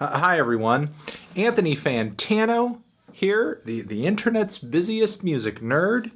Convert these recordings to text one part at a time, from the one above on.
Hi, everyone. Anthony Fantano here, the internet's busiest music nerd,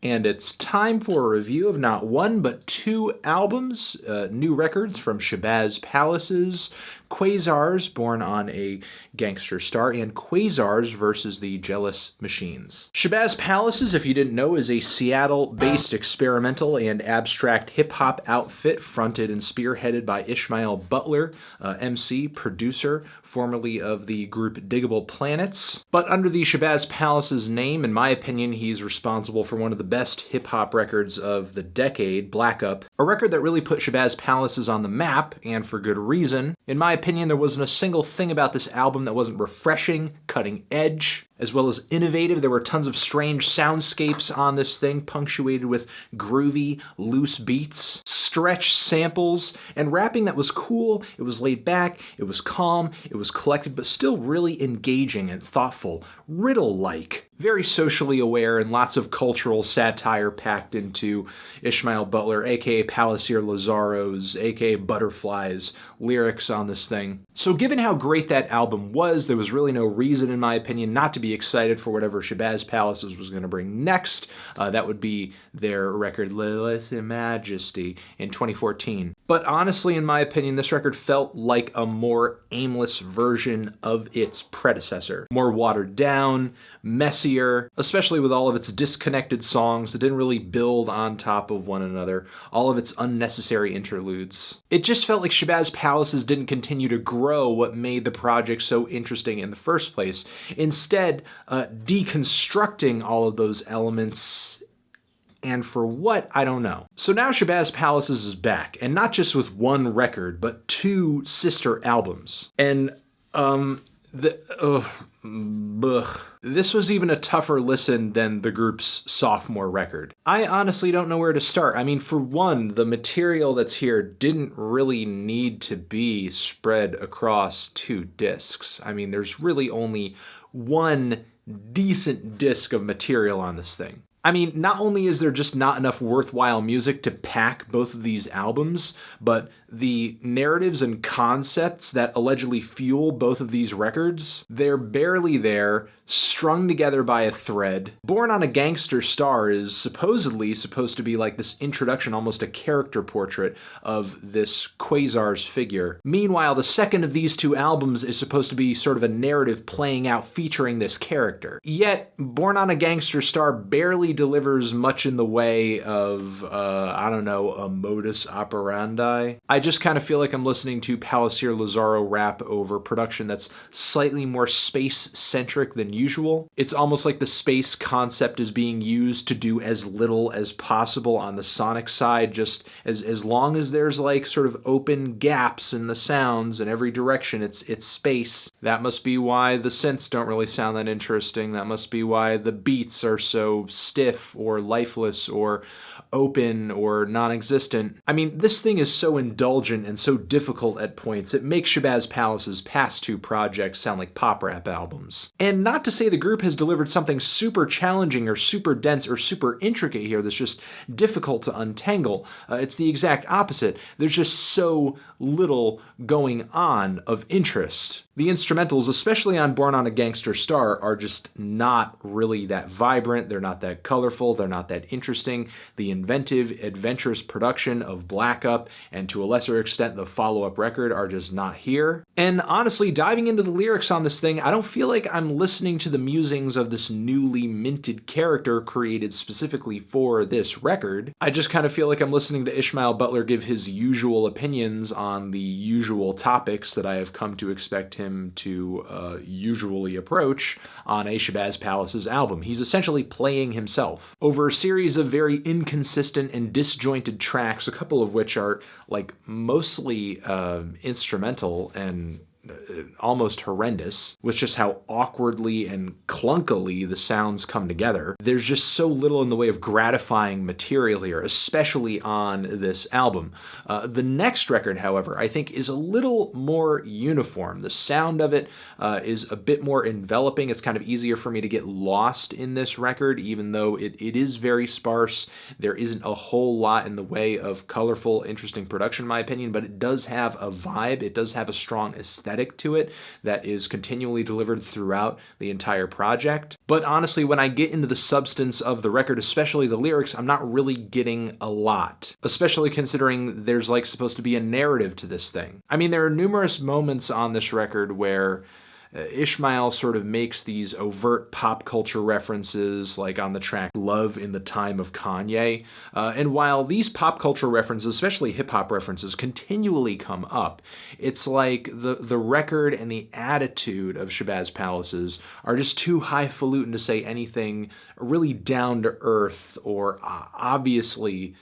and it's time for a review of not one but two albums, new records from Shabazz Palace's Quasars, Born on a Gangster Star, and Quasars versus the Jealous Machines. Shabazz Palace's, if you didn't know, is a Seattle-based experimental and abstract hip-hop outfit fronted and spearheaded by Ishmael Butler, MC, producer, formerly of the group Diggable Planets. But under the Shabazz Palace's name, in my opinion, he's responsible for one of the best hip-hop records of the decade, Black Up, a record that really put Shabazz Palace's on the map, and for good reason. In my opinion, there wasn't a single thing about this album that wasn't refreshing, cutting edge, as well as innovative. There were tons of strange soundscapes on this thing, punctuated with groovy, loose beats, stretched samples, and rapping that was cool. It was laid back, it was calm, it was collected, but still really engaging and thoughtful, riddle-like. Very socially aware and lots of cultural satire packed into Ishmael Butler, aka Palacir Lazaro's, aka Butterflies, lyrics on this thing. So given how great that album was, there was really no reason, in my opinion, not to be excited for whatever Shabazz Palace's was going to bring next. That would be their record Lilith in Majesty in 2014. But honestly, in my opinion, this record felt like a more aimless version of its predecessor. More watered down, messier, especially with all of its disconnected songs that didn't really build on top of one another, all of its unnecessary interludes. It just felt like Shabazz Palace's didn't continue to grow what made the project so interesting in the first place. Instead, deconstructing all of those elements, and for what, I don't know. So now Shabazz Palace's is back, and not just with one record, but two sister albums. And, this was even a tougher listen than the group's sophomore record. I honestly don't know where to start. I mean, for one, the material that's here didn't really need to be spread across two discs. I mean, there's really only one decent disc of material on this thing. I mean, not only is there just not enough worthwhile music to pack both of these albums, but the narratives and concepts that allegedly fuel both of these records, they're barely there, strung together by a thread. Born on a Gangster Star is supposedly supposed to be like this introduction, almost a character portrait of this Quasar's figure. Meanwhile, the second of these two albums is supposed to be sort of a narrative playing out featuring this character. Yet, Born on a Gangster Star barely delivers much in the way of, a modus operandi. I just kind of feel like I'm listening to Palacir Lazaro rap over production that's slightly more space-centric than usual. It's almost like the space concept is being used to do as little as possible on the sonic side, just as long as there's like sort of open gaps in the sounds in every direction, it's space. That must be why the synths don't really sound that interesting. That must be why the beats are so stiff or lifeless or open or non-existent. I mean, this thing is so indulgent and so difficult at points, it makes Shabazz Palace's past two projects sound like pop rap albums. And not to say the group has delivered something super challenging or super dense or super intricate here that's just difficult to untangle. It's the exact opposite. There's just so little going on of interest. The instrumentals, especially on Born on a Gangster Star, are just not really that vibrant, they're not that colorful, they're not that interesting. The inventive, adventurous production of Black Up, and to a lesser extent the follow-up record, are just not here. And honestly, diving into the lyrics on this thing, I don't feel like I'm listening to the musings of this newly minted character created specifically for this record. I just kind of feel like I'm listening to Ishmael Butler give his usual opinions on the usual topics that I have come to expect him to usually approach on a Shabazz Palace's album. He's essentially playing himself over a series of very inconsistent and disjointed tracks, a couple of which are like mostly instrumental and almost horrendous, with just how awkwardly and clunkily the sounds come together. There's just so little in the way of gratifying material here, especially on this album. The next record, however, I think is a little more uniform. The sound of it is a bit more enveloping. It's kind of easier for me to get lost in this record, even though it is very sparse. There isn't a whole lot in the way of colorful, interesting production, in my opinion, but it does have a vibe. It does have a strong aesthetic. aesthetic to it that is continually delivered throughout the entire project. But honestly, when I get into the substance of the record, especially the lyrics, I'm not really getting a lot, especially considering there's like supposed to be a narrative to this thing. I mean, there are numerous moments on this record where Ishmael sort of makes these overt pop culture references, like on the track Love in the Time of Kanye. And while these pop culture references, especially hip hop references, continually come up, it's like the record and the attitude of Shabazz Palaces are just too highfalutin to say anything really down to earth or obviously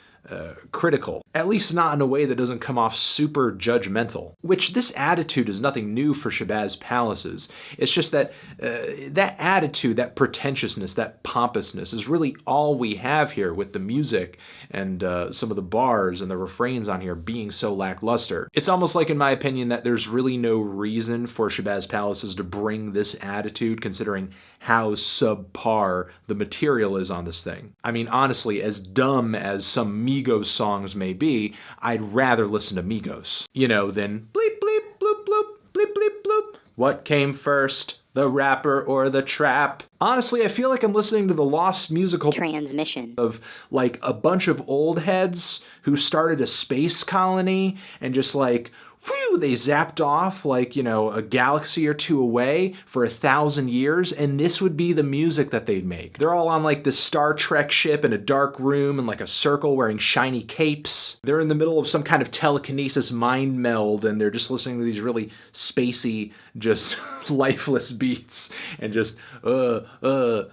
critical, at least not in a way that doesn't come off super judgmental, which this attitude is nothing new for Shabazz Palaces. It's just that that attitude, that pretentiousness, that pompousness is really all we have here with the music and some of the bars and the refrains on here being so lackluster. It's almost like, in my opinion, that there's really no reason for Shabazz Palaces to bring this attitude, considering how subpar the material is on this thing. I mean, honestly, as dumb as some Migos songs may be, I'd rather listen to Migos, than bleep, bleep, bloop, bloop, bleep, bleep, bloop. What came first, the rapper or the trap? Honestly, I feel like I'm listening to the lost musical transmission of like a bunch of old heads who started a space colony and just like, whew, they zapped off like, a galaxy or two away for 1,000 years, and this would be the music that they'd make. They're all on like this Star Trek ship in a dark room and like a circle wearing shiny capes. They're in the middle of some kind of telekinesis mind meld, and they're just listening to these really spacey, just lifeless beats, and just, that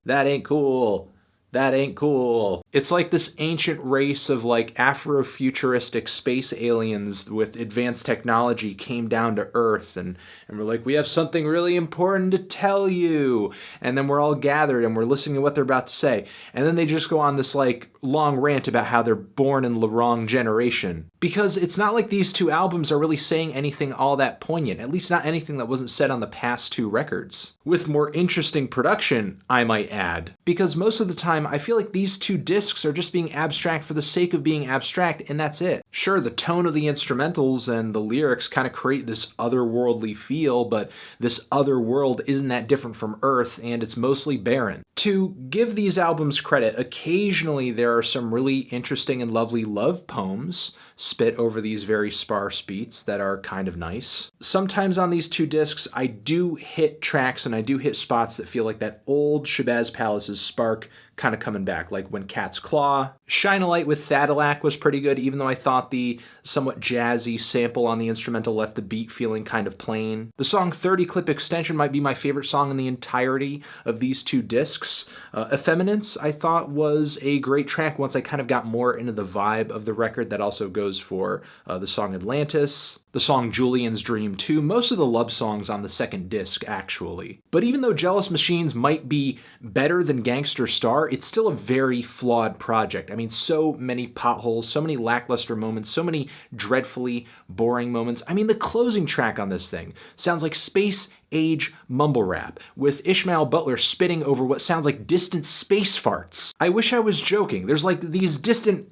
ain't cool. That ain't cool. It's like this ancient race of like Afrofuturistic space aliens with advanced technology came down to Earth and we're like, we have something really important to tell you. And then we're all gathered and we're listening to what they're about to say. And then they just go on this like long rant about how they're born in the wrong generation. Because it's not like these two albums are really saying anything all that poignant, at least not anything that wasn't said on the past two records. With more interesting production, I might add. Because most of the time, I feel like these two discs are just being abstract for the sake of being abstract, and that's it. Sure, the tone of the instrumentals and the lyrics kind of create this otherworldly feel, but this other world isn't that different from Earth, and it's mostly barren. To give these albums credit, occasionally there are some really interesting and lovely love poems spit over these very sparse beats that are kind of nice. Sometimes on these two discs, I do hit tracks and I do hit spots that feel like that old Shabazz Palaces spark kind of coming back, like when Cat's Claw. Shine a Light with Thadalac was pretty good, even though I thought the somewhat jazzy sample on the instrumental left the beat feeling kind of plain. The song 30 Clip Extension might be my favorite song in the entirety of these two discs. Effeminance, I thought, was a great track once I kind of got more into the vibe of the record. That also goes for the song Atlantis, the song Julian's Dream 2, most of the love songs on the second disc, actually. But even though Jealous Machines might be better than Gangster Star, it's still a very flawed project. I mean, so many potholes, so many lackluster moments, so many dreadfully boring moments. I mean, the closing track on this thing sounds like space age mumble rap, with Ishmael Butler spitting over what sounds like distant space farts. I wish I was joking. There's like these distant...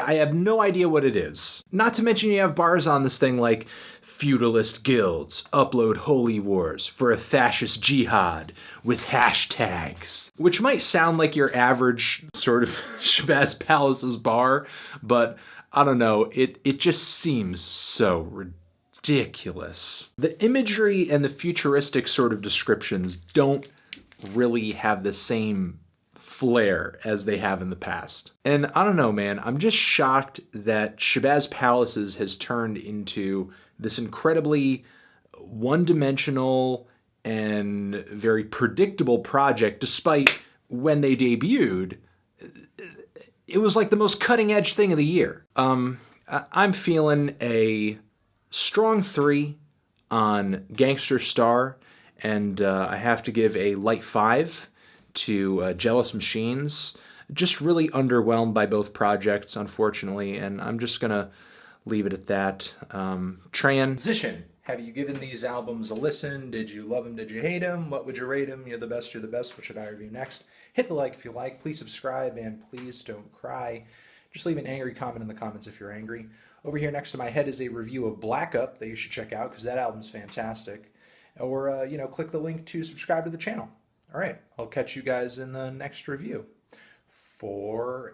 I have no idea what it is. Not to mention you have bars on this thing like feudalist guilds upload holy wars for a fascist jihad with hashtags, which might sound like your average sort of Shabazz Palaces bar, but I don't know, it just seems so ridiculous. The imagery and the futuristic sort of descriptions don't really have the same flair as they have in the past. And I don't know, man, I'm just shocked that Shabazz Palaces has turned into this incredibly one-dimensional and very predictable project, despite when they debuted, it was like the most cutting-edge thing of the year. I'm feeling a strong 3 on Gangster Star, and I have to give a light 5 to Jealous Machines. Just really underwhelmed by both projects, unfortunately, and I'm just gonna leave it at that. Transition. Have you given these albums a listen? Did you love them? Did you hate them? What would you rate them? You're the best. What should I review next? Hit the like if you like. Please subscribe, and please don't cry. Just leave an angry comment in the comments if you're angry. Over here next to my head is a review of Black Up that you should check out because that album's fantastic. Or, click the link to subscribe to the channel. All right, I'll catch you guys in the next review. Forever